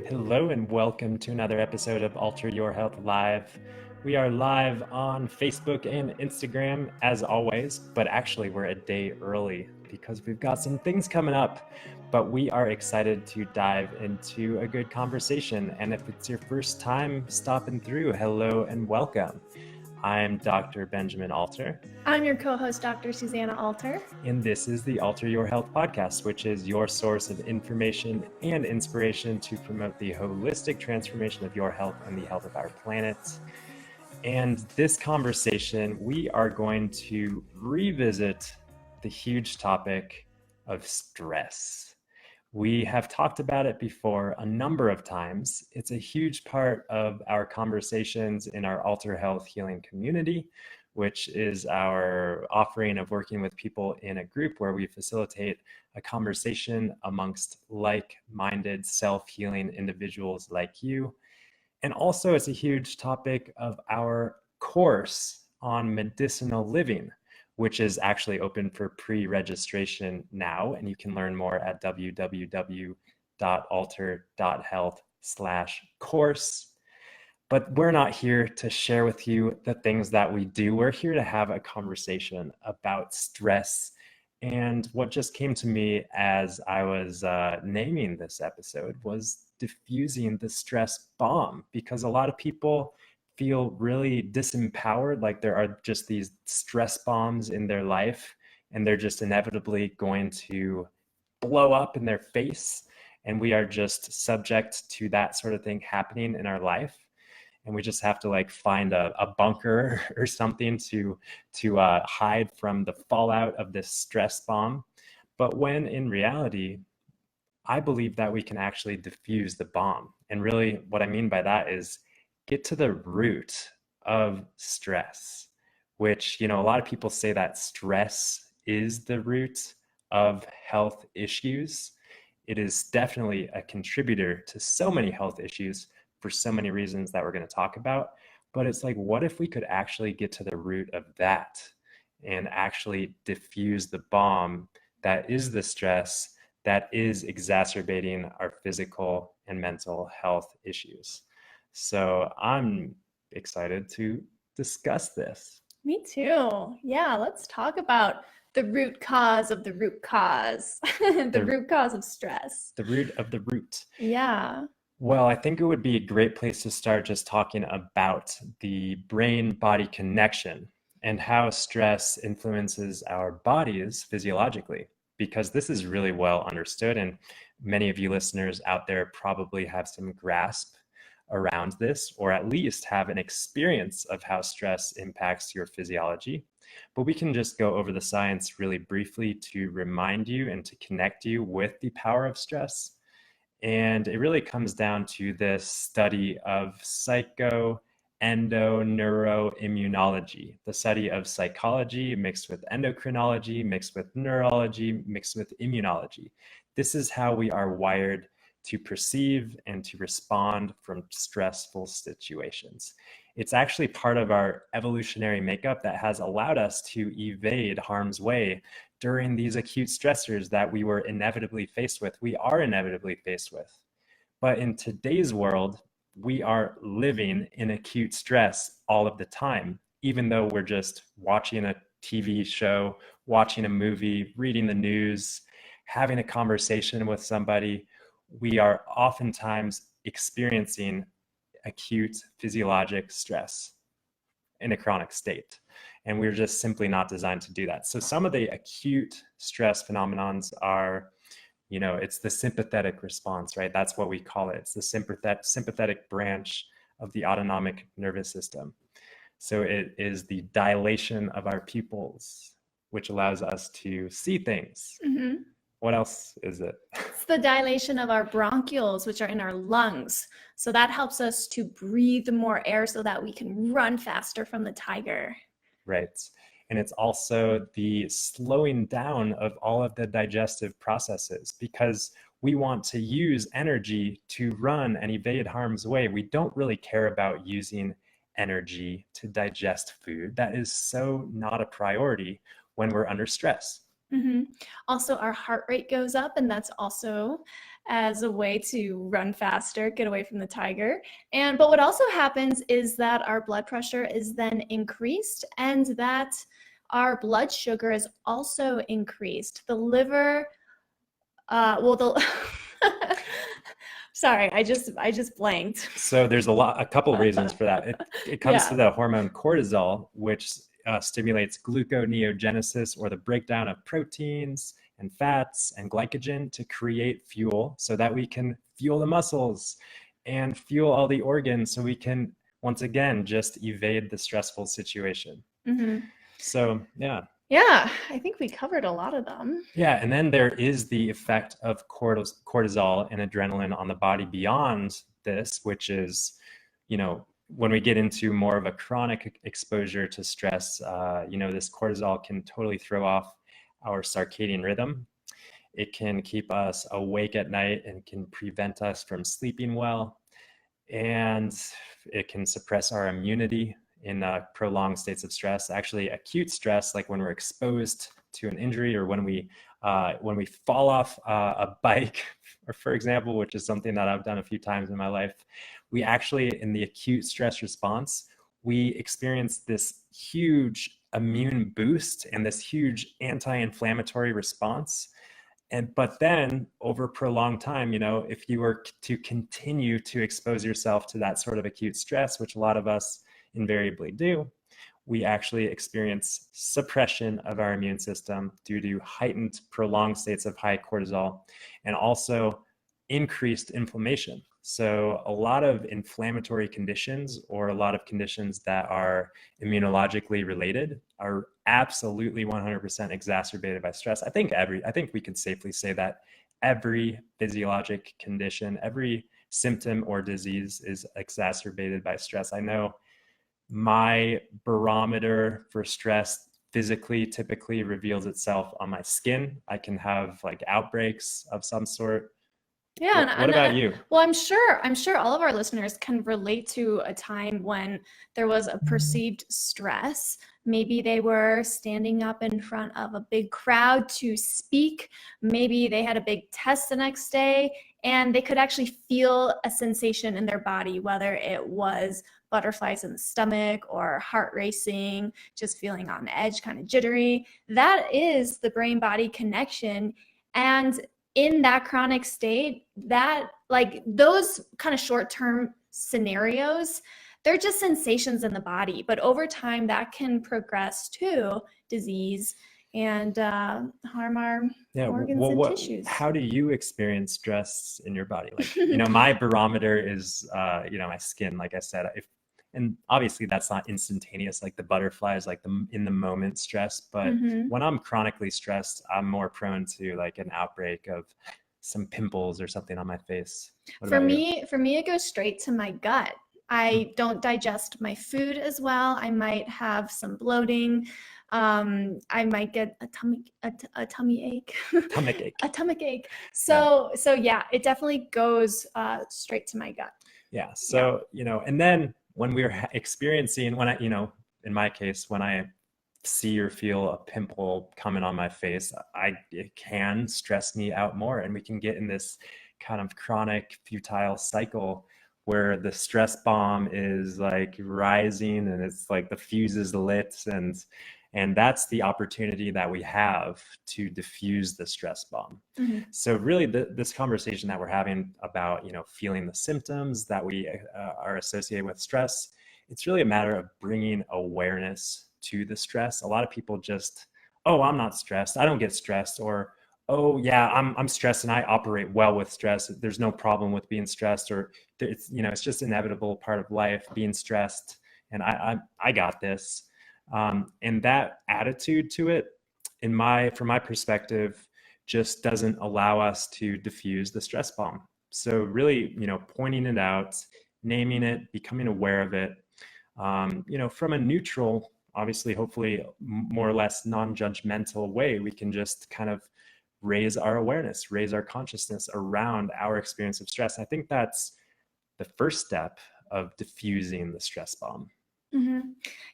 Hello and welcome to another episode of Alter Your Health Live. We are live on Facebook and Instagram as always, but actually we're a day early because we've got some things coming up. But we are excited to dive into a good conversation. And if it's your first time stopping through, hello and welcome. I'm Dr. Benjamin Alter. I'm your co-host, Dr. Susanna Alter. And this is the Alter Your Health podcast, which is your source of information and inspiration to promote the holistic transformation of your health and the health of our planet. And this conversation, we are going to revisit the huge topic of stress. We have talked about it before a number of times. It's a huge part of our conversations in our Alter Health Healing community, which is our offering of working with people in a group where we facilitate a conversation amongst like-minded self-healing individuals like you. And also it's a huge topic of our course on medicinal living, which is actually open for pre-registration now. And you can learn more at www.alter.health/course. But we're not here to share with you the things that we do. We're here to have a conversation about stress. And what just came to me as I was naming this episode was diffusing the stress bomb, because a lot of people feel really disempowered, like there are just these stress bombs in their life and they're just inevitably going to blow up in their face. And we are just subject to that sort of thing happening in our life. And we just have to like find a bunker or something to hide from the fallout of this stress bomb. But when in reality, I believe that we can actually diffuse the bomb. And really what I mean by that is get to the root of stress, which, a lot of people say that stress is the root of health issues. It is definitely a contributor to so many health issues for so many reasons that we're going to talk about. But it's like, what if we could actually get to the root of that and actually diffuse the bomb that is the stress that is exacerbating our physical and mental health issues? So I'm excited to discuss this. Me too. Yeah, let's talk about the root cause of the root cause, the root cause of stress. The root of the root. Yeah. Well, I think it would be a great place to start just talking about the brain-body connection and how stress influences our bodies physiologically, because this is really well understood, and many of you listeners out there probably have some grasp around this, or at least have an experience of how stress impacts your physiology. But we can just go over the science really briefly to remind you and to connect you with the power of stress. And it really comes down to this study of psycho-endo-neuroimmunology, the study of psychology mixed with endocrinology, mixed with neurology, mixed with immunology. This is how we are wired to perceive and to respond from stressful situations. It's actually part of our evolutionary makeup that has allowed us to evade harm's way during these acute stressors that we were inevitably faced with. We are inevitably faced with. But in today's world, we are living in acute stress all of the time, even though we're just watching a TV show, watching a movie, reading the news, having a conversation with somebody. We are oftentimes experiencing acute physiologic stress in a chronic state. And we're just simply not designed to do that. So some of the acute stress phenomenons are, it's the sympathetic response, right? That's what we call it. It's the sympathetic branch of the autonomic nervous system. So it is the dilation of our pupils, which allows us to see things. Mm-hmm. What else is it? It's the dilation of our bronchioles, which are in our lungs. So that helps us to breathe more air so that we can run faster from the tiger. Right. And it's also the slowing down of all of the digestive processes, because we want to use energy to run and evade harm's way. We don't really care about using energy to digest food. That is so not a priority when we're under stress. Mm-hmm. Also, our heart rate goes up, and that's also as a way to run faster, get away from the tiger. But what also happens is that our blood pressure is then increased, and that our blood sugar is also increased. The liver, sorry, I just blanked. So there's a couple of reasons for that. It comes to the hormone cortisol, which stimulates gluconeogenesis, or the breakdown of proteins and fats and glycogen to create fuel so that we can fuel the muscles and fuel all the organs so we can, once again, just evade the stressful situation. So, yeah. Yeah, I think we covered a lot of them. Yeah, and then there is the effect of cortisol and adrenaline on the body beyond this, which is, when we get into more of a chronic exposure to stress, this cortisol can totally throw off our circadian rhythm. It can keep us awake at night and can prevent us from sleeping well. And it can suppress our immunity in prolonged states of stress. Actually, acute stress, like when we're exposed to an injury, or when we fall off a bike, or for example, which is something that I've done a few times in my life, we actually, in the acute stress response, we experience this huge immune boost and this huge anti-inflammatory response. But then over prolonged time, if you were to continue to expose yourself to that sort of acute stress, which a lot of us invariably do, we actually experience suppression of our immune system due to heightened prolonged states of high cortisol, and also increased inflammation. So a lot of inflammatory conditions, or a lot of conditions that are immunologically related, are absolutely 100% exacerbated by stress. I think we could safely say that every physiologic condition, every symptom or disease is exacerbated by stress. I know my barometer for stress physically typically reveals itself on my skin. I can have like outbreaks of some sort. Yeah. What about you? Well, I'm sure all of our listeners can relate to a time when there was a perceived stress. Maybe they were standing up in front of a big crowd to speak. Maybe they had a big test the next day, and they could actually feel a sensation in their body, whether it was butterflies in the stomach or heart racing, just feeling on edge, kind of jittery. That is the brain-body connection. And in that chronic state, that like those kind of short-term scenarios, they're just sensations in the body. But over time, that can progress to disease and harm our organs and tissues. How do you experience stress in your body? Like, my barometer is, my skin, like I said, and obviously that's not instantaneous, like the butterflies, like the in the moment stress. But when I'm chronically stressed, I'm more prone to like an outbreak of some pimples or something on my face. For me, it goes straight to my gut. I don't digest my food as well. I might have some bloating. I might get a tummy ache. A stomach ache. So yeah, it definitely goes straight to my gut. Yeah. So, and then when we're experiencing, in my case, when I see or feel a pimple coming on my face, it can stress me out more, and we can get in this kind of chronic futile cycle where the stress bomb is like rising, and it's like the fuse is lit, and that's the opportunity that we have to diffuse the stress bomb. So really this conversation that we're having about, feeling the symptoms that we are associated with stress, it's really a matter of bringing awareness to the stress. A lot of people just, oh, I'm not stressed, I don't get stressed, or, oh yeah, I'm stressed and I operate well with stress, there's no problem with being stressed, or it's, it's just an inevitable part of life, being stressed, and I got this. And that attitude to it, from my perspective, just doesn't allow us to diffuse the stress bomb. So really, pointing it out, naming it, becoming aware of it, from a neutral, obviously, hopefully more or less non-judgmental way, we can just kind of raise our awareness, raise our consciousness around our experience of stress. I think that's the first step of diffusing the stress bomb.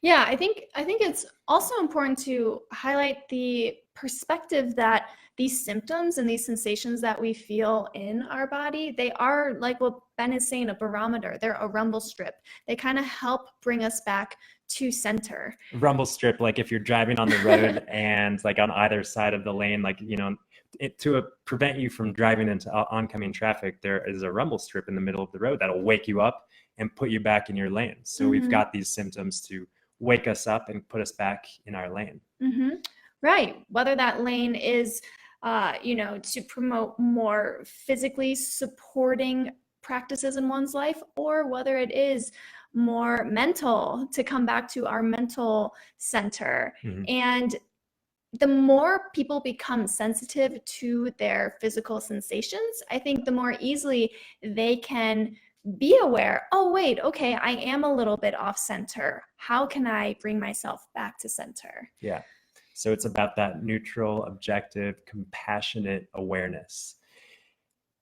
Yeah, I think it's also important to highlight the perspective that these symptoms and these sensations that we feel in our body, they are like what Ben is saying, a barometer. They're a rumble strip. They kind of help bring us back to center. Rumble strip, like if you're driving on the road and like on either side of the lane, like, prevent you from driving into oncoming traffic, there is a rumble strip in the middle of the road that'll wake you up and put you back in your lane. So we've got these symptoms to wake us up and put us back in our lane. Right. Whether that lane is, to promote more physically supporting practices in one's life, or whether it is more mental, to come back to our mental center. And the more people become sensitive to their physical sensations, I think the more easily they can be aware, oh, wait, okay, I am a little bit off center. How can I bring myself back to center? Yeah. So it's about that neutral, objective, compassionate awareness.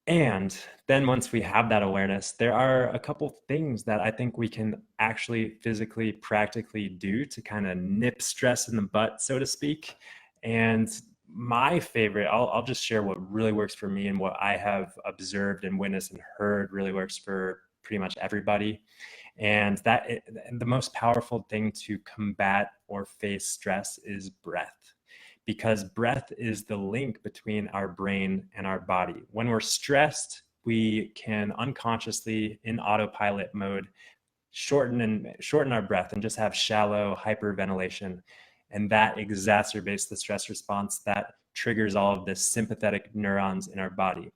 And then once we have that awareness, there are a couple things that I think we can actually physically, practically do to kind of nip stress in the butt, so to speak. And my favorite, I'll just share what really works for me and what I have observed and witnessed and heard really works for pretty much everybody. And the most powerful thing to combat or face stress is breath, because breath is the link between our brain and our body. When we're stressed, we can unconsciously, in autopilot mode, shorten our breath and just have shallow hyperventilation. And that exacerbates the stress response that triggers all of the sympathetic neurons in our body.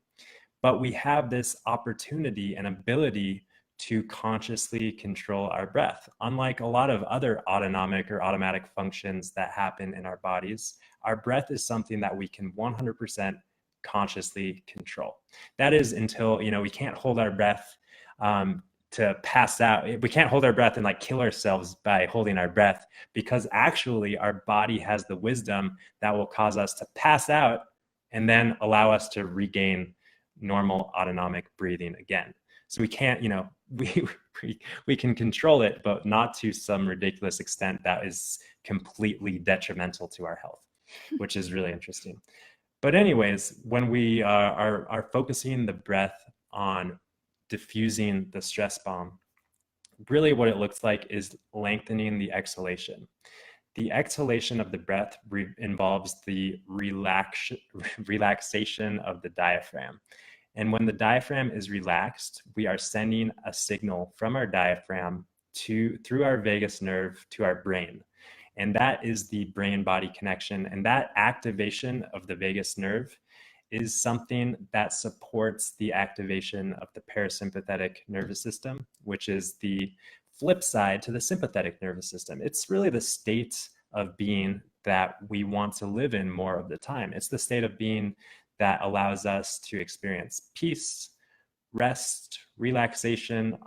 But we have this opportunity and ability to consciously control our breath. Unlike a lot of other autonomic or automatic functions that happen in our bodies, our breath is something that we can 100% consciously control. That is until, we can't hold our breath to pass out. We can't hold our breath and like kill ourselves by holding our breath, because actually our body has the wisdom that will cause us to pass out and then allow us to regain normal autonomic breathing again. So we can't, we can control it, but not to some ridiculous extent that is completely detrimental to our health, which is really interesting. But anyways, when we are focusing the breath on diffusing the stress bomb, really what it looks like is lengthening the exhalation. The exhalation of the breath involves the relaxation of the diaphragm. And when the diaphragm is relaxed, we are sending a signal from our diaphragm through our vagus nerve to our brain. And that is the brain-body connection. And that activation of the vagus nerve is something that supports the activation of the parasympathetic nervous system, which is the flip side to the sympathetic nervous system. It's really the state of being that we want to live in more of the time. It's the state of being that allows us to experience peace, rest, relaxation.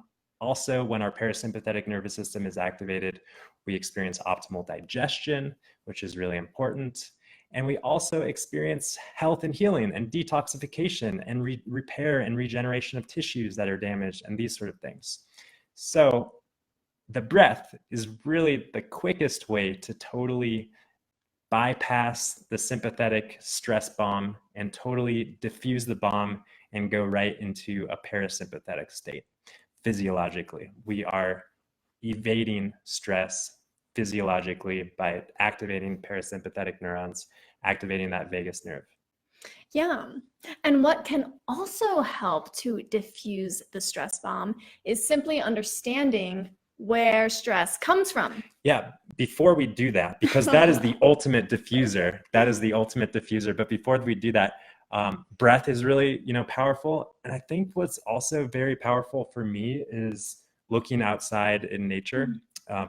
Also, when our parasympathetic nervous system is activated, we experience optimal digestion, which is really important. And we also experience health and healing and detoxification and repair and regeneration of tissues that are damaged and these sort of things. So the breath is really the quickest way to totally bypass the sympathetic stress bomb and totally diffuse the bomb and go right into a parasympathetic state. Physiologically, we are evading stress physiologically by activating parasympathetic neurons, activating that vagus nerve. Yeah. And what can also help to diffuse the stress bomb is simply understanding where stress comes from. Yeah, before we do that, because that is the ultimate diffuser. That is the ultimate diffuser. But before we do that, breath is really, powerful. And I think what's also very powerful for me is looking outside in nature,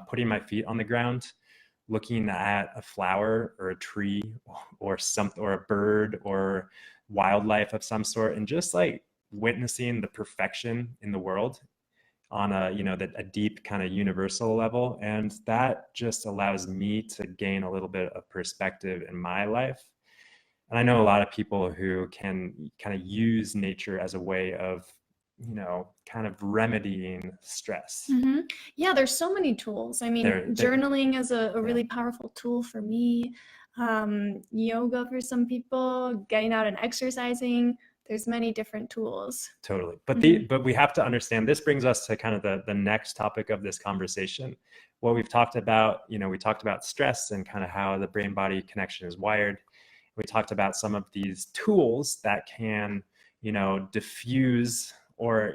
putting my feet on the ground, looking at a flower or a tree or a bird or wildlife of some sort, and just like witnessing the perfection in the world on a deep kind of universal level. And that just allows me to gain a little bit of perspective in my life. And I know a lot of people who can kind of use nature as a way of, kind of remedying stress. Yeah, there's so many tools. I mean, journaling is a really powerful tool for me. yoga for some people, getting out and exercising. There's many different tools. Totally. But Mhm. but we have to understand, this brings us to kind of the next topic of this conversation. What we've talked about, we talked about stress and kind of how the brain body connection is wired. We talked about some of these tools that can, diffuse or,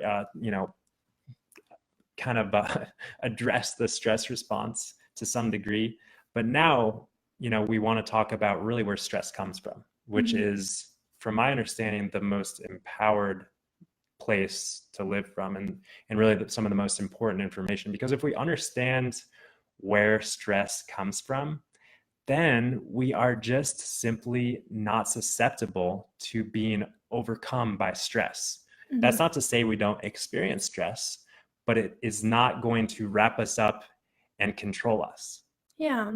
kind of address the stress response to some degree. But now, we want to talk about really where stress comes from, which Mhm. is, from my understanding, the most empowered place to live from, and really some of the most important information. Because if we understand where stress comes from, then we are just simply not susceptible to being overcome by stress. Mhm. That's not to say we don't experience stress, but it is not going to wrap us up and control us. Yeah.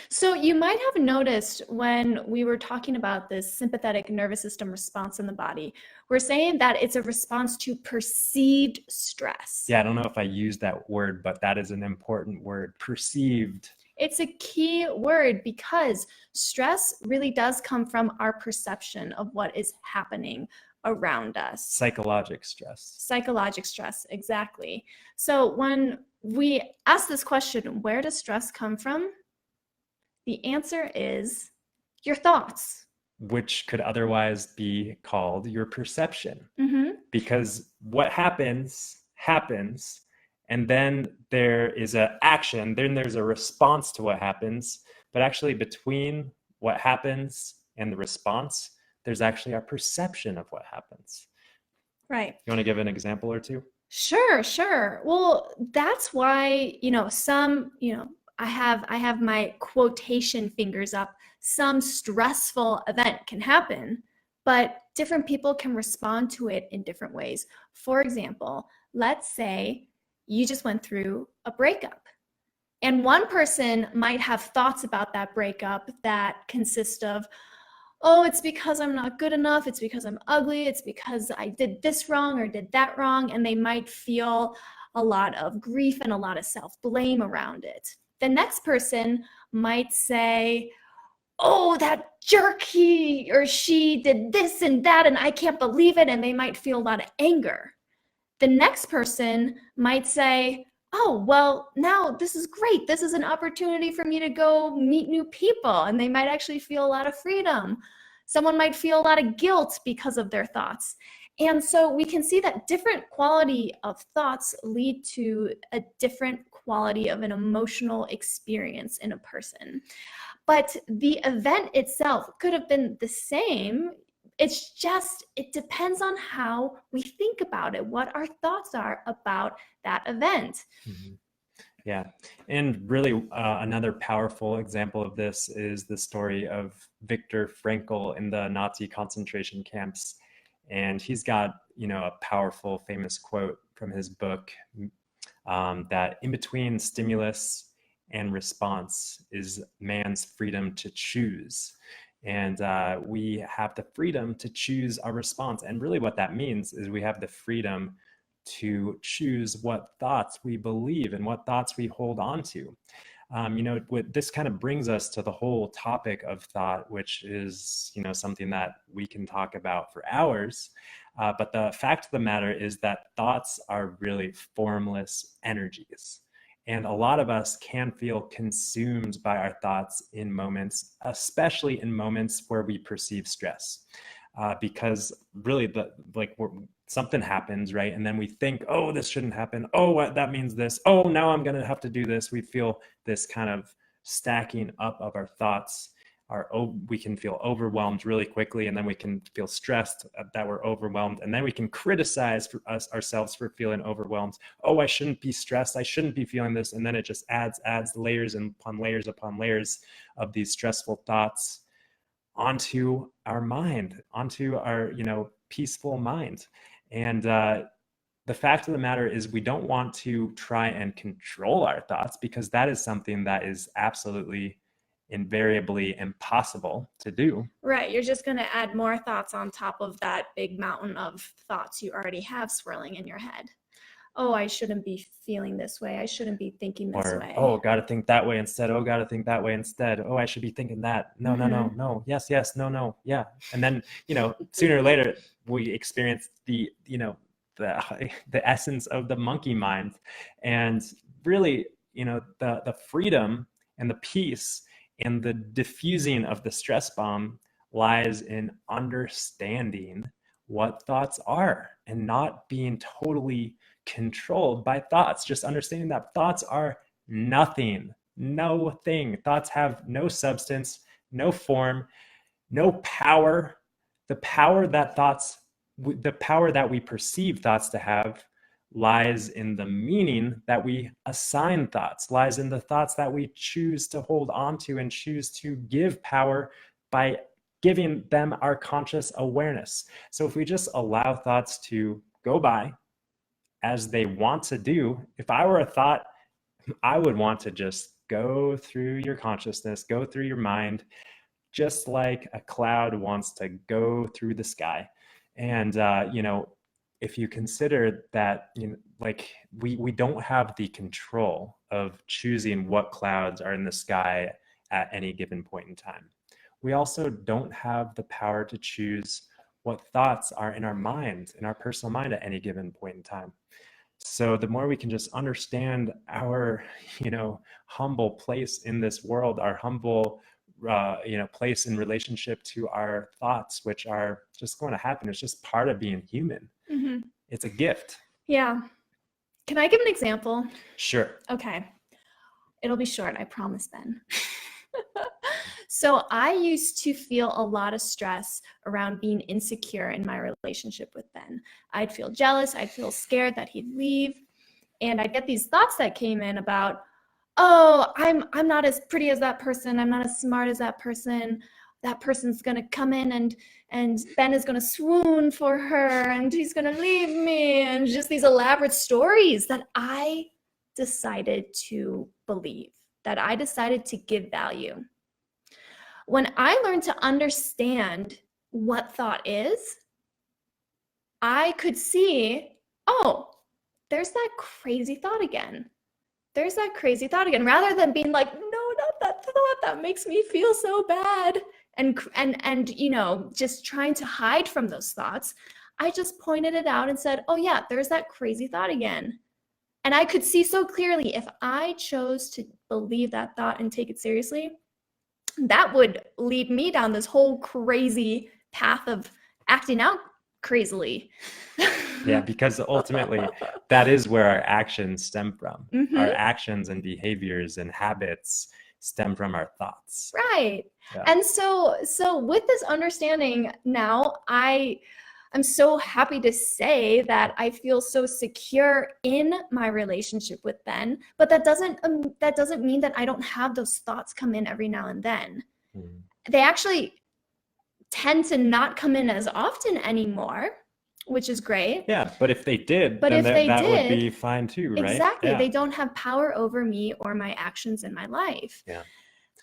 So you might have noticed when we were talking about this sympathetic nervous system response in the body, we're saying that it's a response to perceived stress. Yeah, I don't know if I used that word, but that is an important word, perceived. It's a key word because stress really does come from our perception of what is happening around us. Psychologic stress. Psychologic stress, exactly. So when we ask this question, where does stress come from? The answer is your thoughts. Which could otherwise be called your perception. Mm-hmm. Because what happens, happens, and then there is an action, then there's a response to what happens. But actually, between what happens and the response, there's actually our perception of what happens. Right. You want to give an example or two? Sure, sure. Well, that's why, I have my quotation fingers up. Some stressful event can happen, but different people can respond to it in different ways. For example, let's say you just went through a breakup. And one person might have thoughts about that breakup that consist of, oh, it's because I'm not good enough. It's because I'm ugly. It's because I did this wrong or did that wrong. And they might feel a lot of grief and a lot of self-blame around it. The next person might say, oh, that jerk, he or she did this and that, and I can't believe it. And they might feel a lot of anger. The next person might say, oh, well, now this is great. This is an opportunity for me to go meet new people. And they might actually feel a lot of freedom. Someone might feel a lot of guilt because of their thoughts. And so we can see that different quality of thoughts lead to a different quality of an emotional experience in a person. But the event itself could have been the same. It's just, it depends on how we think about it, what our thoughts are about that event. Mm-hmm. Yeah. And really, another powerful example of this is the story of Viktor Frankl in the Nazi concentration camps. And he's got, a powerful, famous quote from his book, that in between stimulus and response is man's freedom to choose. And we have the freedom to choose our response. And really, what that means is we have the freedom to choose what thoughts we believe and what thoughts we hold on to. This kind of brings us to the whole topic of thought, which is, something that we can talk about for hours. But the fact of the matter is that thoughts are really formless energies. And a lot of us can feel consumed by our thoughts in moments, especially in moments where we perceive stress. Because really, something happens, right? And then we think, oh, this shouldn't happen. Oh, what, that means this. Oh, now I'm going to have to do this. We feel this kind of stacking up of our thoughts. We can feel overwhelmed really quickly, and then we can feel stressed that we're overwhelmed, and then we can criticize ourselves for feeling overwhelmed. Oh, I shouldn't be stressed. I shouldn't be feeling this. And then it just adds layers upon layers of these stressful thoughts onto our mind, onto our, peaceful mind. And the fact of the matter is, we don't want to try and control our thoughts, because that is something that is absolutely invariably impossible to do. Right. You're just going to add more thoughts on top of that big mountain of thoughts you already have swirling in your head. oh, I shouldn't be feeling this way. I shouldn't be thinking this Or, way. oh, gotta think that way instead. Oh, gotta think that way instead. Oh, I should be thinking that. No, no, no, no. Yes, yes, no, no. Yeah. And then, sooner or later, we experience the essence of the monkey mind. And really, the freedom and the peace and the diffusing of the stress bomb lies in understanding what thoughts are and not being totally controlled by thoughts. Just understanding that thoughts are nothing, no thing. Thoughts have no substance, no form, no power. The power that we perceive thoughts to have lies in the meaning that we assign thoughts, lies in the thoughts that we choose to hold on to and choose to give power by giving them our conscious awareness. So if we just allow thoughts to go by as they want to do, if I were a thought, I would want to just go through your consciousness, go through your mind, just like a cloud wants to go through the sky. And if you consider that, like we don't have the control of choosing what clouds are in the sky at any given point in time. We also don't have the power to choose what thoughts are in our mind, in our personal mind at any given point in time. So the more we can just understand our, humble place in this world, our humble, place in relationship to our thoughts, which are just going to happen. It's just part of being human. It's a gift. Yeah. Can I give an example? Sure. Okay. It'll be short, I promise, Ben. So I used to feel a lot of stress around being insecure in my relationship with Ben. I'd feel jealous. I'd feel scared that he'd leave. And I'd get these thoughts that came in about, oh, I'm not as pretty as that person. I'm not as smart as that person. That person's going to come in and Ben is going to swoon for her and he's going to leave me. And just these elaborate stories that I decided to believe, that I decided to give value. When I learned to understand what thought is, I could see, oh, there's that crazy thought again. There's that crazy thought again. Rather than being like, no, not that thought, that makes me feel so bad. And just trying to hide from those thoughts, I just pointed it out and said, oh yeah, there's that crazy thought again. And I could see so clearly if I chose to believe that thought and take it seriously, that would lead me down this whole crazy path of acting out crazily. Yeah, because ultimately that is where our actions stem from. Our actions and behaviors and habits stem from our thoughts. Right. Yeah. And so with this understanding now, I'm so happy to say that I feel so secure in my relationship with Ben, but that doesn't mean that I don't have those thoughts come in every now and then. They actually tend to not come in as often anymore, which is great. Yeah, but if they did, But then if they that did, would be fine too, right? Exactly. Yeah. They don't have power over me or my actions in my life. Yeah.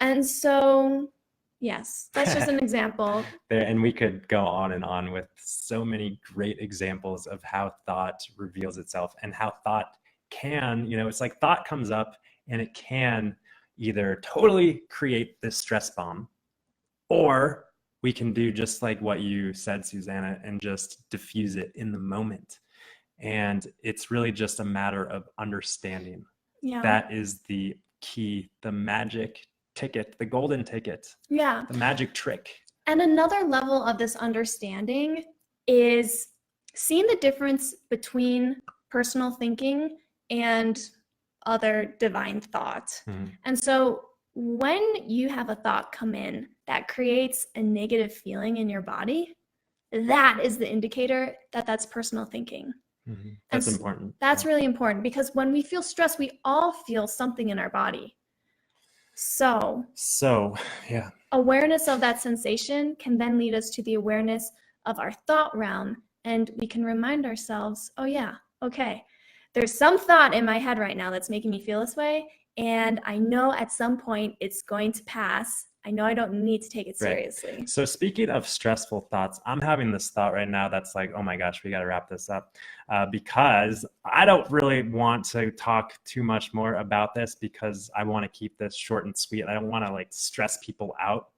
And so, yes, that's just an example. And we could go on and on with so many great examples of how thought reveals itself and how thought can, it's like thought comes up and it can either totally create this stress bomb, or we can do just like what you said, Susanna, and just diffuse it in the moment. And it's really just a matter of understanding. Yeah. That is the key, the magic ticket, the golden ticket. Yeah. The magic trick. And another level of this understanding is seeing the difference between personal thinking and other divine thought. And so when you have a thought come in that creates a negative feeling in your body, that is the indicator that that's personal thinking. That's important. That's really important, because when we feel stress, we all feel something in our body. So yeah. Awareness of that sensation can then lead us to the awareness of our thought realm, and we can remind ourselves, oh yeah, okay, there's some thought in my head right now that's making me feel this way, and I know at some point it's going to pass. I know I don't need to take it Right. seriously. So speaking of stressful thoughts, I'm having this thought right now that's like, oh my gosh, we got to wrap this up, because I don't really want to talk too much more about this because I want to keep this short and sweet. I don't want to like stress people out.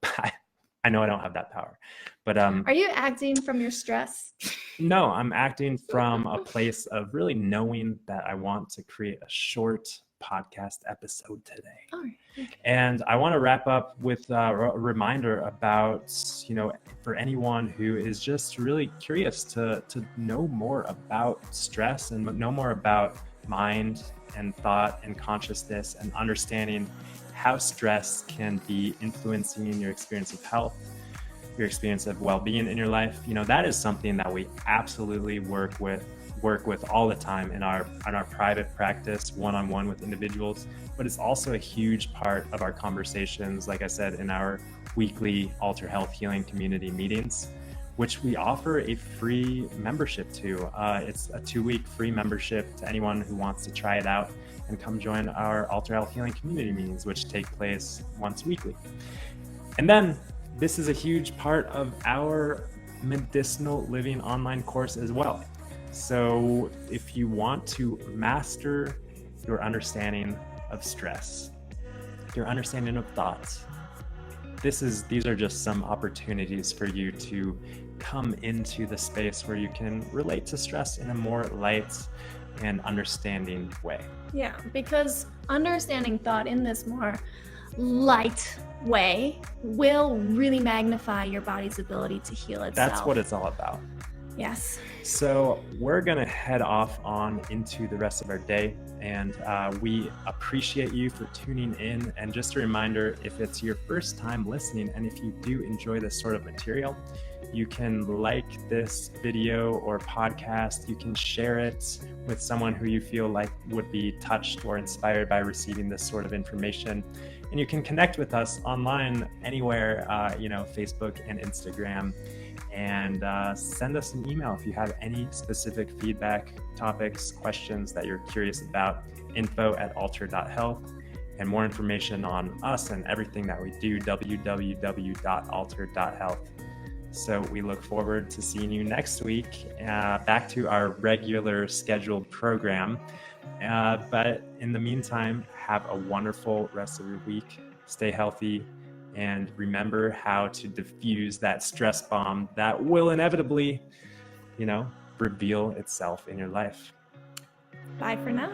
I know I don't have that power, but Are you acting from your stress? no, I'm acting from a place of really knowing that I want to create a short podcast episode today. All right. Okay. And I want to wrap up with a reminder about, for anyone who is just really curious to know more about stress and know more about mind and thought and consciousness and understanding how stress can be influencing your experience of health, your experience of well-being in your life. That is something that we absolutely work with all the time in our private practice, one-on-one with individuals, but it's also a huge part of our conversations, like I said, in our weekly Alter Health Healing community meetings, which we offer a free membership to. It's a 2-week free membership to anyone who wants to try it out and come join our Alter Health Healing community meetings, which take place once weekly. And then this is a huge part of our medicinal living online course as well. So if you want to master your understanding of stress, your understanding of thoughts, these are just some opportunities for you to come into the space where you can relate to stress in a more light and understanding way. Yeah, because understanding thought in this more light way will really magnify your body's ability to heal itself. That's what it's all about. Yes. So we're going to head off on into the rest of our day, and we appreciate you for tuning in. And just a reminder, if it's your first time listening and if you do enjoy this sort of material, you can like this video or podcast. You can share it with someone who you feel like would be touched or inspired by receiving this sort of information. And you can connect with us online anywhere, Facebook and Instagram. And send us an email if you have any specific feedback, topics, questions that you're curious about, info@alter.health, and more information on us and everything that we do, www.alter.health. So we look forward to seeing you next week, back to our regular scheduled program. But in the meantime, have a wonderful rest of your week. Stay healthy. And remember how to diffuse that stress bomb that will inevitably, reveal itself in your life. Bye for now.